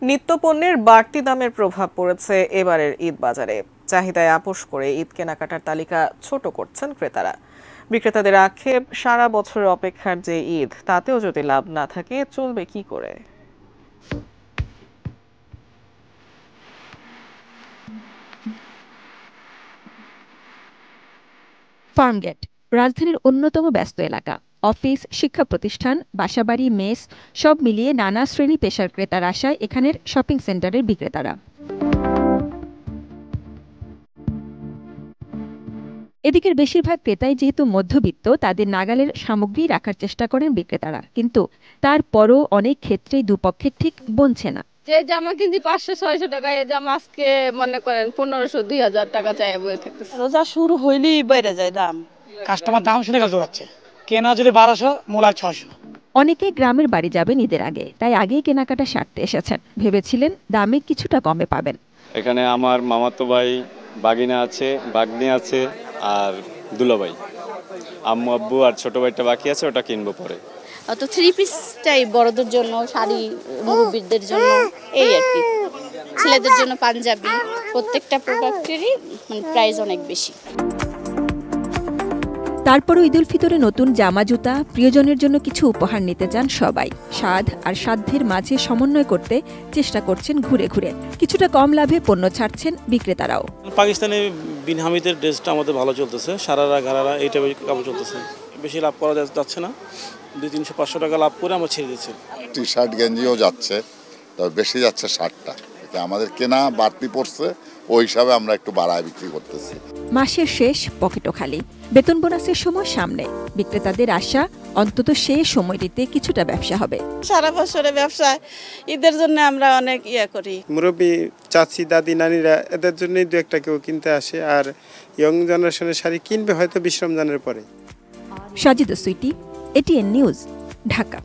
নিত্যপণ্যের বাড়তি দামের প্রভাব পড়েছে এবারের ঈদ বাজারে। চাহিদায় আপোস করে ঈদ কেনাকাটার তালিকা ছোট করছেন ক্রেতারা। বিক্রেতাদের আক্ষেপ, সারা বছরের অপেক্ষার যে ঈদ, তাতেও যদি লাভ না থাকে চলবে কি করে। ফার্মগেট রাজধানীর অন্যতম ব্যস্ত এলাকা। অফিস, শিক্ষা প্রতিষ্ঠান, বাসাবাড়ি, মেস সব মিলিয়ে নানা শ্রেণী পেশার ক্রেতার আশায় এখানের শপিং সেন্টারের বিক্রেতারা। এদিকের বেশিরভাগ ক্রেতাই যেহেতু মধ্যবিত্ত, তাদের নাগালের সামগ্রী রাখার চেষ্টা করেন বিক্রেতারা, কিন্তু তারপরও অনেক ক্ষেত্রেই দুপক্ষের ঠিক বনছে না। যে জামা কিনছি 500-600 টাকা, এই জামা আজকে মনে করেন 1500-2000 টাকা চাই বয়ে থাকতেছে। রোজা শুরু হইলেই বেড়ে যায় দাম। কাস্টমার দাম শুনে গেছে যাচ্ছে, কেনা যদি 1200, মূলা 600। অনেকে গ্রামের বাড়ি যাবেন ঈদের আগে, তাই আগেই কেনাকাটা সারতে এসেছেন। ভেবেছিলেন দামে কিছুটা কমে পাবেন। এখানে আমার মামাতো ভাই, বাগিনা আছে, বাগনি আছে, আর দুলাভাই, আম্মু আব্বু আর ছোট ভাইটা বাকি আছে, ওটা কিনবো পরে। তো থ্রি পিসটাই বড়দের জন্য, শাড়ি মুরব্বীদের জন্য, এই আর কি। ছেলেদের জন্য পাঞ্জাবি, প্রত্যেকটা প্রোডাক্টেরই মানে প্রাইস অনেক বেশি। তারপরও ঈদুল ফিতরে নতুন জামা, জুতা, প্রিয়জনের জন্য কিছু উপহার নিতে চান সবাই। স্বাদ আর সাধ্যের মাঝে সমন্বয় করতে চেষ্টা করছেন ঘুরে ঘুরে। কিছুটা কম লাভে পণ্য ছাড়ছেন বিক্রেতারাও। পাকিস্তানি বিন হামিদের ড্রেসটা আমাদের ভালো চলতেছে, সারারা ঘাড়ারা এই টাইপের কাপড় চলতেছে। বেশি লাভ করা যাচ্ছে না, 200-500 টাকা লাভ করে আমরা ছেড়ে দিচ্ছি। টি শার্ট গেঞ্জিও যাচ্ছে, তবে বেশি যাচ্ছে শার্টটা। আমাদের কেনা বাড়তি পড়ছে, ওই হিসাবে আমরা একটু বাড়ায় বিক্রি করতেছি। মাসের শেষ, পকেটও খালি। বেতন বোনাসের সময় সামনে, বিক্রেতাদের আশা অন্তত সেই সময়টিতে কিছুটা ব্যবসা হবে। সারা বছরে ব্যবসায় ঈদের জন্য আমরা অনেক করি। মুরব্বী, চাচি, দাদি, নানিরা এদের জন্যই দু একটা কেউ কিনতে আসে, আর ইয়ং জেনারেশনের শাড়ি কিনবে হয়তো 20 রমজানের পরে। সাজিদা সুইটি, এটিএন নিউজ, ঢাকা।